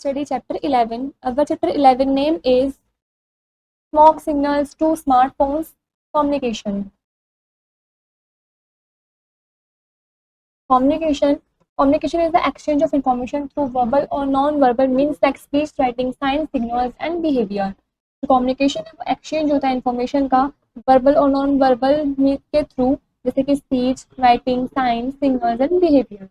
study chapter 11. Our chapter 11 name is Smoke Signals to Smartphones Communication. Communication is the exchange of information through verbal or non-verbal means like speech, writing, signs, signals and behavior. Communication exchange होता है information का verbal और non verbal के through, जैसे कि speech, writing, science, signals and behaviour.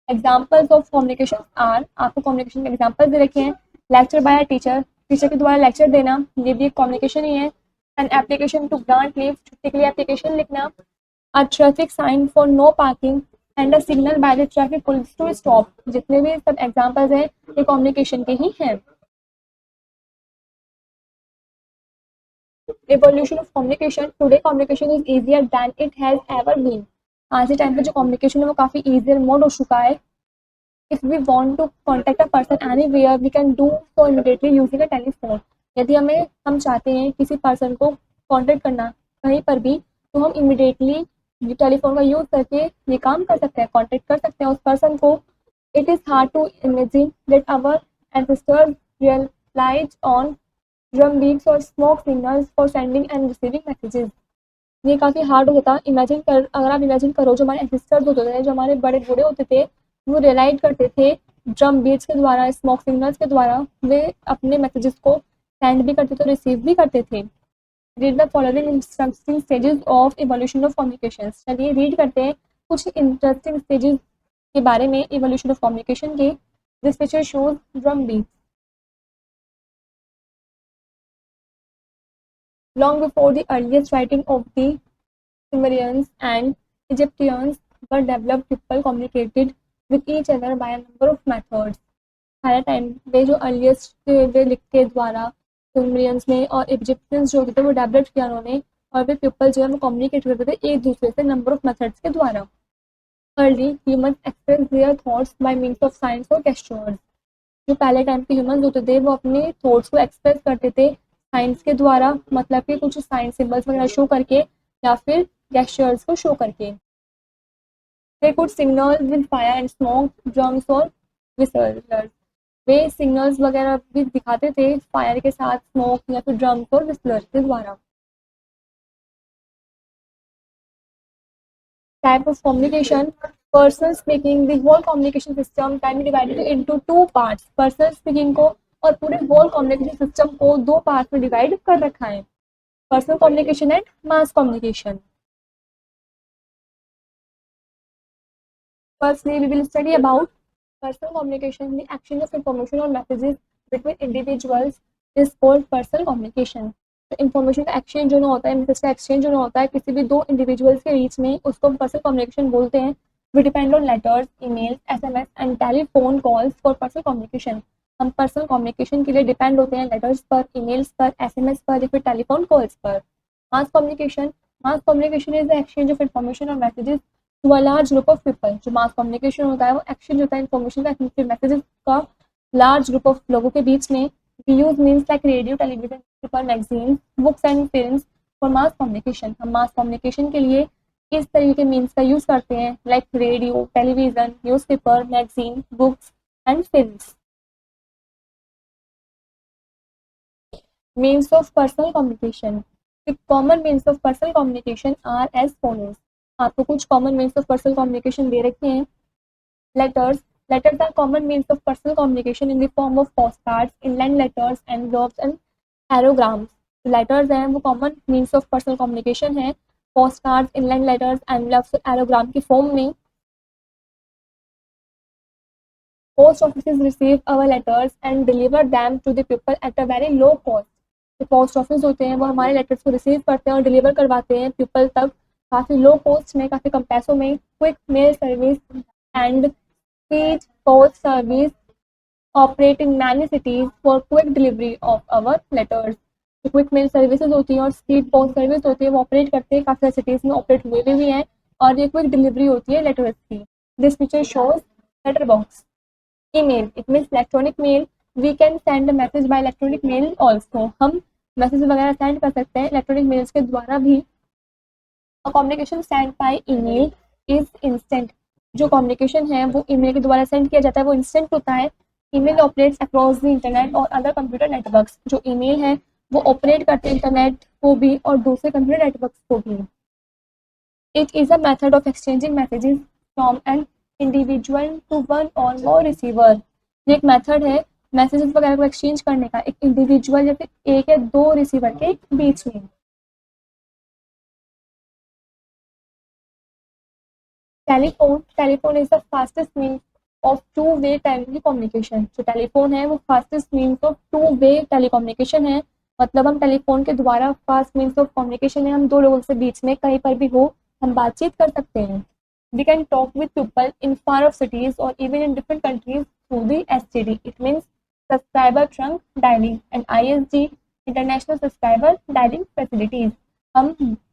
Examples of communication are, आपको communication के example दे रखे हैं. लेक्चर बाय टीचर, टीचर के द्वारा लेक्चर देना, ये भी एक कम्युनिकेशन ही है. An application to grant leave, छुट्टी के लिए एप्लीकेशन लिखना. A traffic sign for no parking and a signal by the traffic police to stop. जितने भी सब एग्जांपल्स हैं ये कम्युनिकेशन के ही हैं. Evolution of communication. Today communication is easier than it has ever been. आज के टाइम पे जो communication है वो काफ़ी easier mode हो चुका है. If we want to contact a person anywhere, we can do so immediately using a telephone. यदि हम चाहते हैं किसी पर्सन को कांटेक्ट करना कहीं पर भी, तो हम इमिडिएटली टेलीफोन का यूज करके ये काम कर सकते हैं, कांटेक्ट कर सकते हैं उस पर्सन को. It is hard to imagine that our ancestors realize on drum beats और smoke signals for sending and receiving messages. ये काफ़ी हार्ड होता था. इमेजिन कर, अगर आप इमेजिन करो जो हमारे एंसेस्टर्स होते थे, जो हमारे बड़े बूढ़े होते थे, वो रियलाइज करते थे ड्रम बीट्स के द्वारा, स्मोक सिग्नल्स के द्वारा वे अपने मैसेजेस को सेंड भी करते थे और रिसीव भी करते थे. Read the following interesting stages of evolution of communication. चलिए रीड करते हैं कुछ इंटरेस्टिंग स्टेजेस के बारे में इवोल्यूशन ऑफ कम्युनिकेशन के. This picture shows drum beats. Long before the earliest writing of the Sumerians and Egyptians were developed, people communicated with each other by a number of methods. पहले time पे जो earliest वे लिख के द्वारा Sumerians ने और Egyptians जो थे वो डेवलप किया उन्होंने, और वे पीपल जो है वो कम्युनिकेट करते थे एक दूसरे से नंबर ऑफ मेथड्स के द्वारा. Early human express their thoughts bye means of science और गेस्चर्स. जो पहले टाइम पे ह्यूमन होते थे वो अपने थॉट्स को एक्सप्रेस करते थे साइंस के द्वारा, मतलब कि कुछ साइंस सिंबल्स वगैरह शो करके या फिर गेस्चर्स को शो करके. They could signal with fire and smoke, drums और विसलर्स. वे सिग्नल्स वगैरह भी दिखाते थे फायर के साथ, स्मोक या फिर ड्रम्स और विसलर्स के द्वारा. Type of communication. Personal speaking. The whole communication system can be divided into two parts. Personal speaking को और पूरे होल कम्युनिकेशन सिस्टम को दो पार्ट में डिवाइड कर रखा है, personal communication and mass communication. Firstly, we will study about personal communication. The exchange of information or messages between individuals is called personal communication. तो इन्फॉर्मेशन का एक्सचेंज जो होता है, मैसेज का एक्सचेंज जो होता है किसी भी दो इंडिविजुअल्स के बीच में, उसको पर्सनल कम्युनिकेशन बोलते हैं. We depend on letters, emails, SMS and telephone calls for personal communication. हम पर्सनल कम्युनिकेशन के लिए डिपेंड होते हैं लेटर्स पर, ईमेल्स पर, एसएमएस पर या फिर टेलीफोन कॉल्स पर. Mass communication. Mass communication is the exchange of information और messages to a large group of people. जो मास कम्युनिकेशन होता है वो एक्सचेंज होता है इन्फॉर्मेशन का, मैसेजेस का लार्ज ग्रुप ऑफ लोगों के बीच में. We use means like radio, television, newspaper, magazine, books and films for mass communication. हम मास कम्युनिकेशन के लिए इस तरीके के मीन्स का यूज करते हैं, like radio, television, newspaper, magazine, books and films. Means of personal communication. The common means of personal communication are as follows. आपको कुछ common means of personal communication दे रखे हैं. Letters. Letters are common means of personal communication in the form of postcards, inland letters, envelopes and aerograms. Letters हैं वो common means of personal communication है postcards, inland letters, envelopes, aerogram की form में. Post offices receive our letters and deliver them to the people at a very low cost. जो post office होते हैं वो हमारे लेटर्स को रिसीव करते हैं और डिलीवर करवाते हैं पीपल तक काफ़ी लो कॉस्ट में, काफ़ी कम पैसों में. Quick mail service and speed post service operate in many cities for quick delivery of our letters. जो क्विक मेल सर्विसेज होती हैं और स्पीड पोस्ट सर्विस होती है वो ऑपरेट करते हैं, काफ़ी सिटीज़ में ऑपरेट हुए भी हैं, और ये क्विक डिलीवरी होती है लेटर्स की. This picture shows letter box. Email. It means electronic mail. We can send message by electronic mail also. हम मैसेज वगैरह सेंड कर सकते हैं इलेक्ट्रॉनिक मेल्स के द्वारा भी. Communication send by email is instant. जो कम्युनिकेशन है वो ईमेल के द्वारा सेंड किया जाता है वो इंस्टेंट होता है. Email operates across the internet और अदर कंप्यूटर नेटवर्क्स। जो ईमेल है वो ऑपरेट करते हैं इंटरनेट को भी और दूसरे कंप्यूटर नेटवर्क्स को भी। It is a method of exchanging messages from an individual to one or more receiver. ये एक मेथड है मैसेजेस वगैरह को एक्सचेंज करने का, एक इंडिविजुअल या फिर एक या दो रिसीवर के बीच में। Telephone is the fastest mean of two way telecommunication. जो टेलीफोन है वो fastest means of two way telecommunication है। मतलब हम टेलीफोन के द्वारा फास्ट मीन्स ऑफ कम्युनिकेशन है, हम दो लोगों के बीच में कहीं पर भी हो हम बातचीत कर सकते हैं। We can talk with people in far off cities और even in different countries through the STD। It means subscriber trunk dialing and ISD international subscriber dialing facilities. हम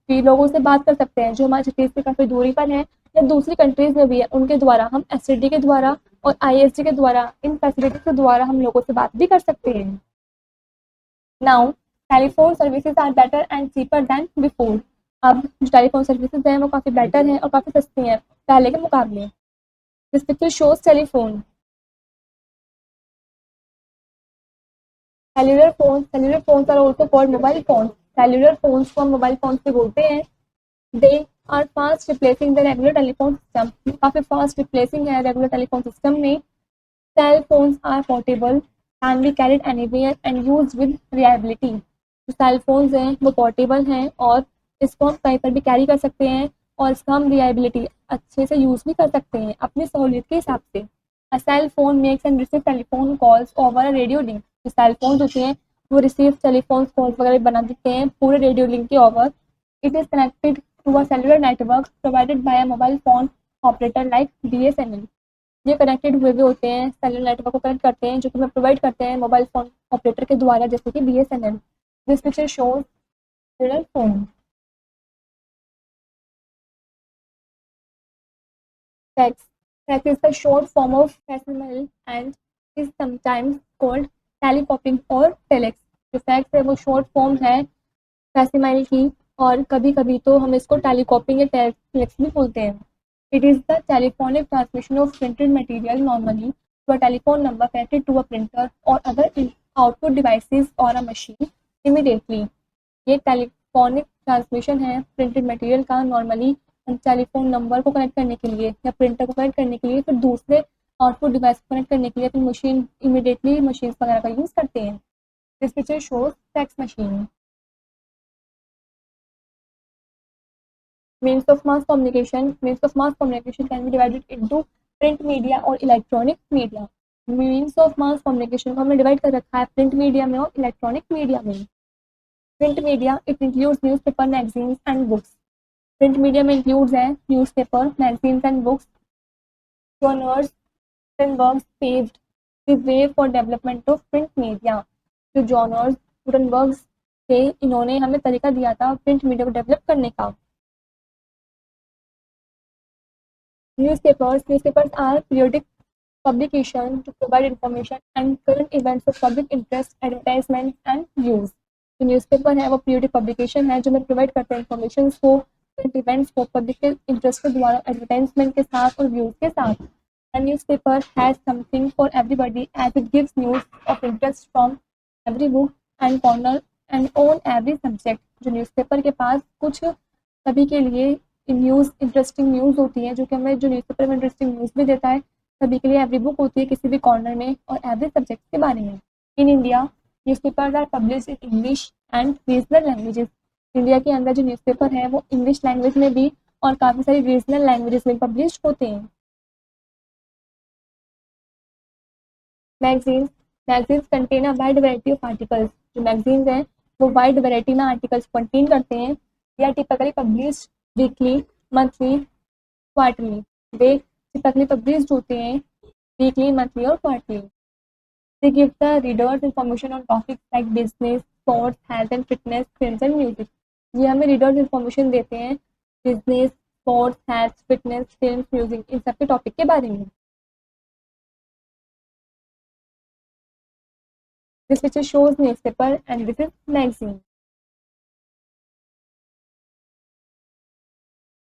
भी लोगों से बात कर सकते हैं जो हमारे सिटीज से काफ़ी दूरी पर हैं या दूसरी कंट्रीज में भी है, उनके द्वारा हम STD के द्वारा और ISD के द्वारा इन फैसिलिटीज के द्वारा हम लोगों से बात भी कर सकते हैं। Now telephone services are better and cheaper than before. अब जो टेलीफोन सर्विसेज हैं वो काफ़ी बेटर हैं और काफ़ी सस्ती हैं पहले के मुकाबले। This picture shows telephone. Cellular phones are also called mobile phone. Cellular phones को हम मोबाइल फोन भी बोलते हैं। They are fast replacing the regular telephone system. काफ़ी फास्ट रिप्लेसिंग है रेगुलर टेलीफोन सिस्टम में। Cell phones are portable can be carried anywhere and use with reliability. जो cell phones हैं वो पोर्टेबल हैं और इसको हम कहीं पर भी कैरी कर सकते हैं और इसका हम रिलायबिलिटी अच्छे से यूज़ भी कर सकते हैं अपनी सहूलियत के हिसाब से। A cell phone makes and receive telephone calls over a radio link. जो सेल फोन होते हैं वो रिसीव टेलीफोन कॉल्स वगैरह बना देते हैं पूरे रेडियो लिंक के over. It is connected to a cellular network provided by a mobile phone operator like BSNL। ये कनेक्टेड हुए भी होते हैं, सेलुलर नेटवर्क को कनेक्ट करते हैं जो कि हमें प्रोवाइड करते हैं मोबाइल फोन ऑपरेटर के द्वारा जैसे कि BSNL। This picture shows cellular phone. Fax. Fax is the short form of facsimile and is sometimes called telecopying or telex। जो फैक्स है वो शॉर्ट फॉर्म है फैसिमाइल की और कभी कभी तो हम इसको टेलीकॉपिंग या टेलेक्स भी बोलते हैं। It is the telephonic transmission of printed material normally to a telephone number connected to a printer or other output devices or a machine immediately. ये टेलीफोनिक ट्रांसमिशन है प्रिंटेड मटेरियल का नॉर्मली टेलीफोन नंबर को connect करने के लिए या printer को connect करने के लिए फिर दूसरे आउटपुट डिवाइस को कनेक्ट करने के लिए अपनी मशीन इमीडिएटली मशीन वगैरह का यूज़ करते हैं। This picture shows fax machine. Means of mass communication can be divided into print media और electronic media। Means of mass communication को हमने डिवाइड कर रखा है प्रिंट मीडिया में और इलेक्ट्रॉनिक मीडिया में। Print media it includes newspaper magazines and books. Print media में इंक्लूड्स हैं newspaper magazines and books. Genres Gutenberg paved the way for development of print media। जो जॉनर्स गुटेनबर्ग थे इन्होंने हमें तरीका दिया था प्रिंट मीडिया को डेवलप करने का। Newspapers are periodic publication to provide information and current events of public interest, advertisements and views। जो न्यूज़पेपर है वो पीरियडिक पब्लिकेशन है जो हमें प्रोवाइड करते हैं इन्फॉर्मेशन को करंट इवेंट्स को पब्लिक के इंटरेस्ट के द्वारा एडवर्टाइजमेंट के साथ और व्यूज के साथ। A newspaper has something for everybody as it gives news of interest from every book and corner and on every subject। जो न्यूज़पेपर के पास कुछ सभी के लिए न्यूज़ इंटरेस्टिंग न्यूज़ होती है जो कि हमें जो न्यूज़पेपर में इंटरेस्टिंग न्यूज़ भी देता है सभी के लिए एवरी बुक होती है किसी भी कॉर्नर में और एवरी सब्जेक्ट के बारे में। In India newspapers are publish in English and regional languages. India के अंदर जो न्यूज़पेपर है वो इंग्लिश लैंग्वेज में भी और काफ़ी सारी रीजनल लैंग्वेजेस में पब्लिश होते हैं। Magazines magazines contain a wide variety of articles. जो मैगजीन्स हैं वो वाइड वैरायटी में आर्टिकल्स कंटेन करते हैं। They are typically publish weekly monthly quarterly. वे टिपिकली पब्लिश होते हैं वीकली मंथली और quarterly. They give the readers information on topics like business sports health and fitness film and music. ये हमें readers information देते हैं business sports health fitness film music इन सब के टॉपिक के बारे में। This picture shows newspaper and this is magazine.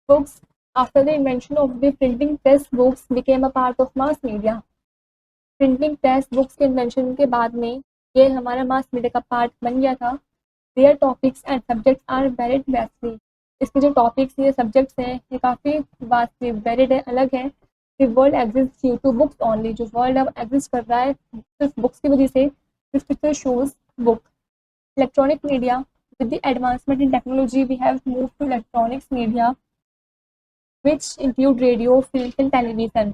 Books. After the invention of the printing press, books became a part of mass media. Printing press books के invention के बाद में ये हमारा मास मीडिया का पार्ट बन गया था। Their topics and subjects are varied vastly, इसके जो टॉपिक्स ये सब्जेक्ट्स हैं ये काफ़ी वास्टली वेरिड है, अलग है। The world exist due to books only, जो वर्ल्ड अब एग्जिस्ट कर रहा है सिर्फ बुक्स की वजह से। This picture shows book. Electronic media, with the advancement in technology we have moved to electronics media which include radio, film and television।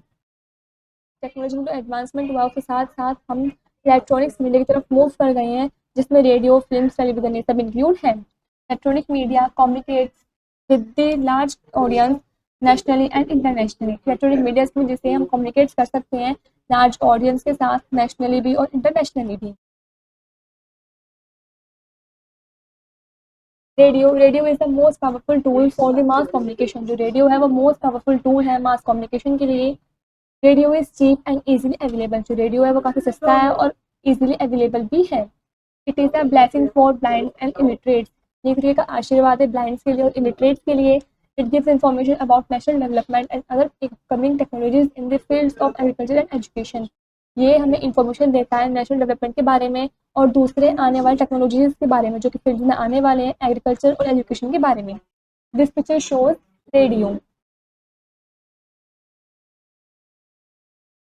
Technology में तो एडवांसमेंट हुआ, उसके साथ साथ हम इलेक्ट्रॉनिक्स मीडिया की तरफ मूव कर गए हैं, जिसमें रेडियो, फिल्म, टेलीविजन ये सब इंक्लूड है। Electronic media communicates with the large audience nationally and internationally. Electronic media में जिसे हम कम्युनिकेट कर सकते हैं लार्ज ऑडियंस के साथ, नेशनली भी और इंटरनेशनली भी। Radio is the most powerful tool for the mass communication, जो रेडियो है वो मोस्ट पावरफुल टूल है मास कम्युनिकेशन के लिए। Radio is cheap and easily available, जो रेडियो है वो काफ़ी सस्ता है और इजीली अवेलेबल भी है। It is a blessing for blind and illiterates, ये तरीके का आशीर्वाद है ब्लाइंड्स के लिए और इलिटरेट्स के लिए। It gives information about national development and other coming technologies in the fields of agriculture and education, ये हमें इंफॉर्मेशन देता है नेशनल डेवलपमेंट के बारे में और दूसरे आने वाले टेक्नोलॉजीज के बारे में जो कि फील्ड में आने वाले हैं एग्रीकल्चर और एजुकेशन के बारे में। This picture shows radio.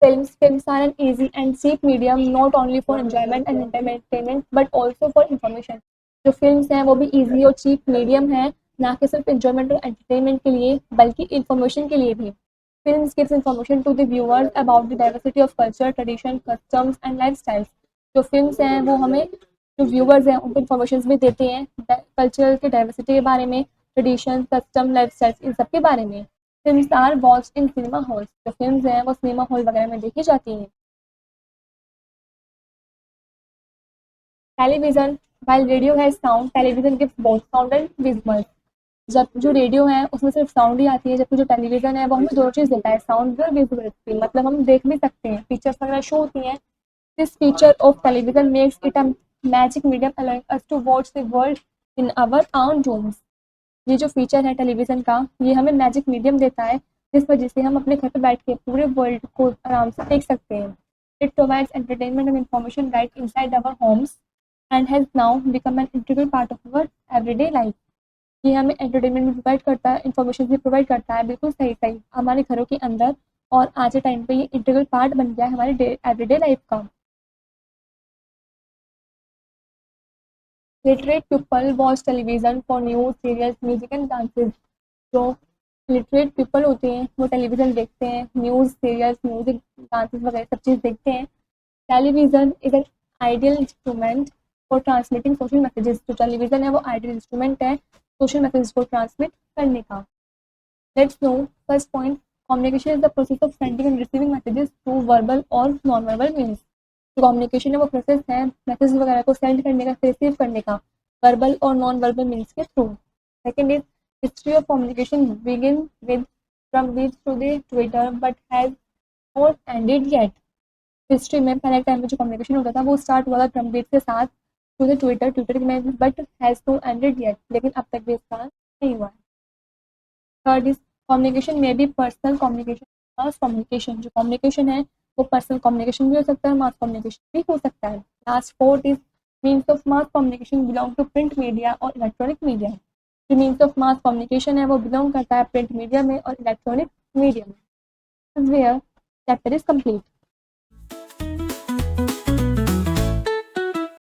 Films are an easy and cheap medium not only for enjoyment and entertainment but also for information। जो फिल्म्स हैं वो भी easy और cheap medium है, ना कि सिर्फ enjoyment और entertainment के लिए बल्कि information के लिए भी। Films gives information to the viewers about the diversity of culture, tradition, customs and lifestyles। जो फिल्म्स हैं वो हमें जो व्यूवर्स हैं उनको इन्फॉर्मेशन भी देते हैं कल्चर के डाइवर्सिटी के बारे में, ट्रेडिशन, कस्टम, लाइफस्टाइल इन सब के बारे में। Films are watched in cinema halls, जो फिल्म्स हैं वो सिनेमा हॉल वगैरह में देखी जाती हैं। टेलीविजन, while रेडियो है sound, television gives both sound and visual. जब जो रेडियो है उसमें सिर्फ साउंड ही आती है, जबकि जो टेलीविजन है वो हमें दोनों चीज़ देता है, साउंड भी और विजुअल भी, मतलब हम देख भी सकते हैं, पिक्चर्स वगैरह शो होती हैं। This feature of television makes it a magic medium allowing us to watch the world in our own rooms. ये जो फीचर है टेलीविज़न का ये हमें मैजिक मीडियम देता है, जिस वजह से हम अपने घर पर बैठ के पूरे वर्ल्ड को आराम से देख सकते हैं। It provides entertainment and information right inside our homes and has now become an integral part of our everyday life. ये हमें एंटरटेनमेंट भी प्रोवाइड करता है, इन्फॉर्मेशन भी प्रोवाइड करता है, बिल्कुल सही सही हमारे घरों के अंदर, और आज के टाइम पे ये इंटीग्रल पार्ट बन गया है हमारे एवरीडे लाइफ का। Literate people watch television for news, serials, music and dances. जो लिटरेट पीपल होते हैं वो टेलीविज़न देखते हैं, न्यूज़, सीरियल्स, म्यूजिक, डांसेस वगैरह सब चीज़ देखते हैं। Television is an ideal instrument for transmitting social messages, जो टेलीविज़न है वो आइडियल इंस्ट्रूमेंट है सोशल मैसेज को ट्रांसमिट करने का। Let's no first point, communication is the process of sending and receiving messages through verbal और नॉन वर्बल मीन्स। जो communication है वो प्रोसेस है मैसेज वगैरह को सेंड करने का, रिसीव करने का, वर्बल और नॉन वर्बल मीन्स के through. Second is history of communication begin with from beach to the Twitter but has not ended yet. हिस्ट्री में पहले टाइम में जो कम्युनिकेशन होता था वो स्टार्ट हुआ था ट्रम्प बीट के साथ टू द ट्विटर में, but has not ended yet, लेकिन अब तक भी इसका नहीं हुआ है। थर्ड इज कम्युनिकेशन में भी पर्सनल कम्युनिकेशन, मास कम्युनिकेशन। जो कम्युनिकेशन है वो पर्सनल कम्युनिकेशन भी हो सकता है, मास कम्युनिकेशन भी हो सकता है। Last fourth is means of mass communication belong to print media और इलेक्ट्रॉनिक मीडिया। जो मीन्स ऑफ मास कम्युनिकेशन है वो बिलोंग करता है प्रिंट मीडिया में और इलेक्ट्रॉनिक मीडिया में। Where chapter is complete.